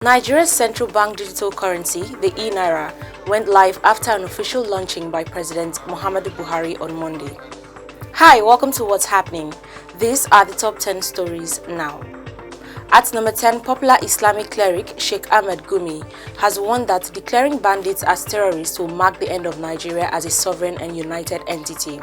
Nigeria's central bank digital currency, the E-Naira, went live after an official launching by President Muhammadu Buhari on Monday. Hi, welcome to What's Happening. These are the top 10 stories now. At number 10, popular Islamic cleric Sheikh Gumi has warned that declaring bandits as terrorists will mark the end of Nigeria as a sovereign and united entity.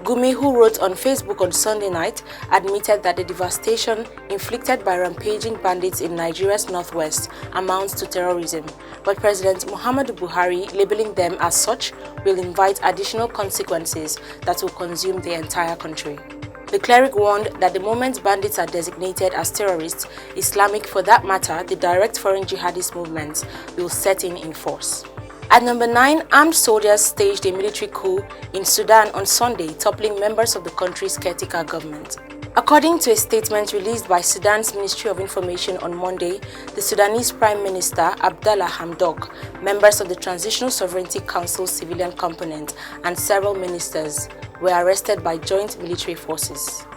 Gumi, who wrote on Facebook on Sunday night, admitted that the devastation inflicted by rampaging bandits in Nigeria's northwest amounts to terrorism, but President Muhammadu Buhari, labeling them as such, will invite additional consequences that will consume the entire country. The cleric warned that the moment bandits are designated as terrorists, Islamic, for that matter, the direct foreign jihadist movements, will set in force. At number 9, armed soldiers staged a military coup in Sudan on Sunday, toppling members of the country's caretaker government. According to a statement released by Sudan's Ministry of Information on Monday, the Sudanese Prime Minister Abdallah Hamdok, members of the Transitional Sovereignty Council civilian component, and several ministers were arrested by joint military forces.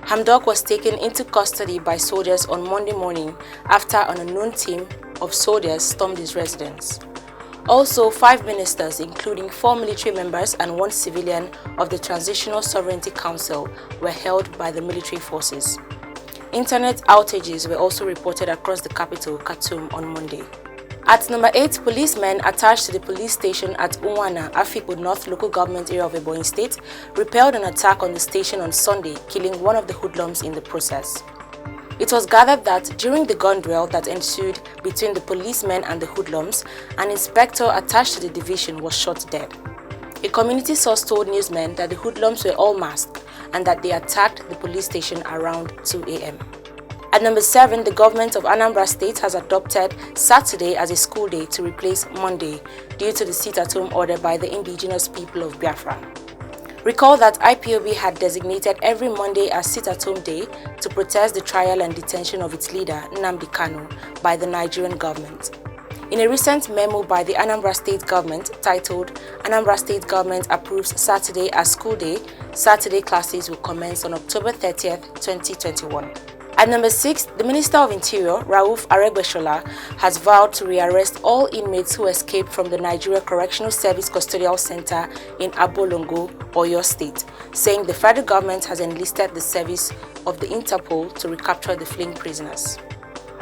Hamdok was taken into custody by soldiers on Monday morning after an unknown team of soldiers stormed his residence. Also, 5 ministers, including 4 military members and 1 civilian of the Transitional Sovereignty Council, were held by the military forces. Internet outages were also reported across the capital, Khartoum, on Monday. At number 8, policemen attached to the police station at Unwana, Afikpo North local government area of Ebonyi State, repelled an attack on the station on Sunday, killing one of the hoodlums in the process. It was gathered that during the gun duel that ensued between the policemen and the hoodlums, an inspector attached to the division was shot dead. A community source told newsmen that the hoodlums were all masked and that they attacked the police station around 2 a.m. At number 7, the government of Anambra State has adopted Saturday as a school day to replace Monday due to the sit-at-home order by the indigenous people of Biafra. Recall that IPOB had designated every Monday as sit-at-home day to protest the trial and detention of its leader, Nnamdi Kanu, by the Nigerian government. In a recent memo by the Anambra State government titled "Anambra State Government Approves Saturday as School Day," Saturday classes will commence on October 30th, 2021. At number 6, the Minister of Interior, Rauf Aregbesola, has vowed to rearrest all inmates who escaped from the Nigeria Correctional Service Custodial Center in Abolongo, Oyo State, saying the federal government has enlisted the service of the Interpol to recapture the fleeing prisoners.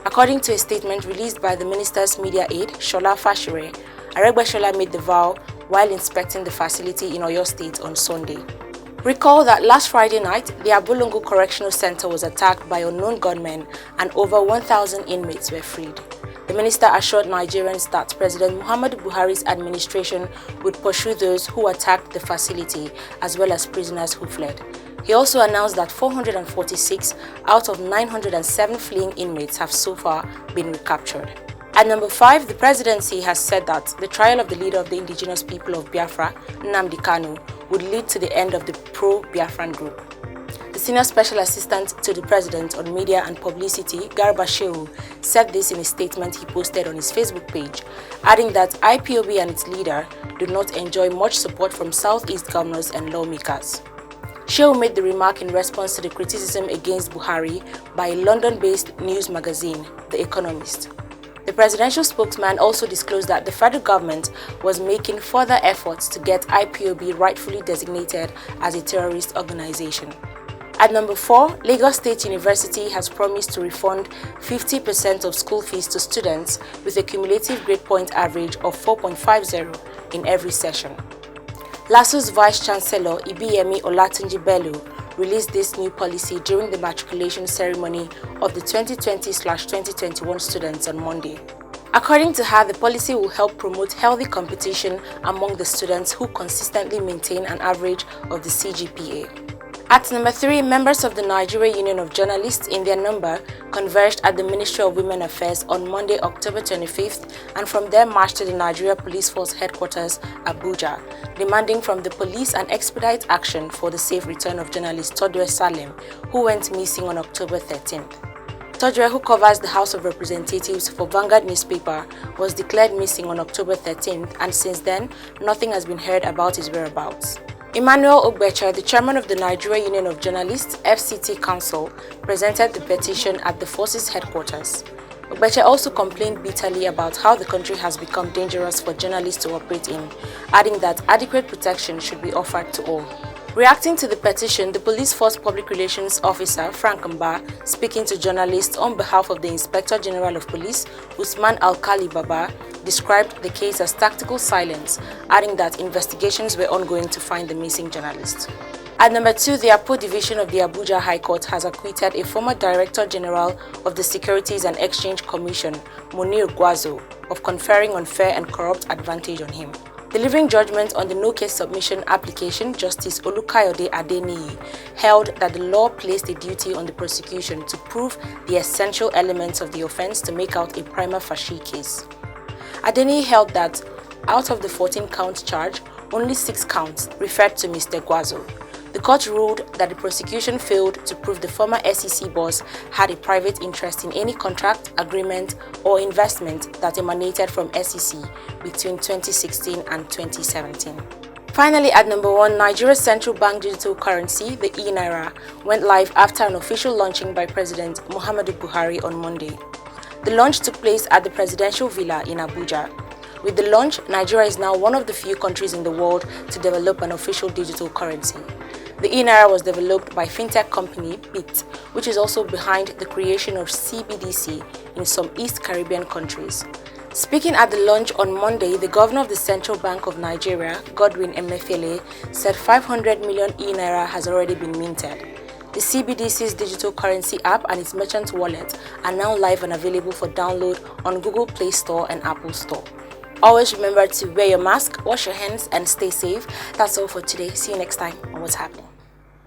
According to a statement released by the minister's media aide, Shola Fashire, Aregbesola made the vow while inspecting the facility in Oyo State on Sunday. Recall that last Friday night, the Abolongo Correctional Center was attacked by unknown gunmen and over 1,000 inmates were freed. The minister assured Nigerians that President Muhammadu Buhari's administration would pursue those who attacked the facility as well as prisoners who fled. He also announced that 446 out of 907 fleeing inmates have so far been recaptured. At number 5, the presidency has said that the trial of the leader of the indigenous people of Biafra, Nnamdi Kanu, would lead to the end of the pro-Biafran group. The senior special assistant to the president on media and publicity, Garba Shehu, said this in a statement he posted on his Facebook page, adding that IPOB and its leader do not enjoy much support from Southeast governors and lawmakers. Shehu made the remark in response to the criticism against Buhari by a London-based news magazine, The Economist. The presidential spokesman also disclosed that the federal government was making further efforts to get IPOB rightfully designated as a terrorist organization. At number 4, Lagos State University has promised to refund 50% of school fees to students with a cumulative grade point average of 4.50 in every session. LASU's Vice-Chancellor Ibiyemi Olatunji Bello released this new policy during the matriculation ceremony of the 2020/2021 students on Monday. According to her, the policy will help promote healthy competition among the students who consistently maintain an average of the CGPA. At number 3, members of the Nigeria Union of Journalists in their number converged at the Ministry of Women Affairs on Monday, October 25th, and from there marched to the Nigeria Police Force headquarters, Abuja, demanding from the police an expedite action for the safe return of journalist Todwe Salem, who went missing on October 13th. Todwe, who covers the House of Representatives for Vanguard newspaper, was declared missing on October 13th, and since then, nothing has been heard about his whereabouts. Emmanuel Ogbecha, the chairman of the Nigeria Union of Journalists (FCT) Council, presented the petition at the force's headquarters. Ogbeche also complained bitterly about how the country has become dangerous for journalists to operate in, adding that adequate protection should be offered to all. Reacting to the petition, the police force public relations officer Frank Mba, speaking to journalists on behalf of the Inspector General of Police, Usman Alkali Baba, described the case as tactical silence, adding that investigations were ongoing to find the missing journalist. At number 2, the Apo Division of the Abuja High Court has acquitted a former Director General of the Securities and Exchange Commission, Munir Gwazo, of conferring unfair and corrupt advantage on him. Delivering judgment on the no-case submission application, Justice Olukayode Adeniyi held that the law placed a duty on the prosecution to prove the essential elements of the offense to make out a prima facie case. Adeniyi held that out of the 14-count charge, only 6 counts referred to Mr. Gwazo. The court ruled that the prosecution failed to prove the former SEC boss had a private interest in any contract, agreement, or investment that emanated from SEC between 2016 and 2017. Finally, at number 1, Nigeria's central bank digital currency, the E-Naira, went live after an official launching by President Muhammadu Buhari on Monday. The launch took place at the Presidential Villa in Abuja. With the launch, Nigeria is now one of the few countries in the world to develop an official digital currency. The E-Naira was developed by fintech company Bit, which is also behind the creation of CBDC in some East Caribbean countries. Speaking at the launch on Monday, the governor of the Central Bank of Nigeria, Godwin Emefiele, said 500 million E-Naira has already been minted. The CBDC's digital currency app and its merchant wallet are now live and available for download on Google Play Store and Apple Store. Always remember to wear your mask, wash your hands, and stay safe. That's all for today. See you next time on What's Happening.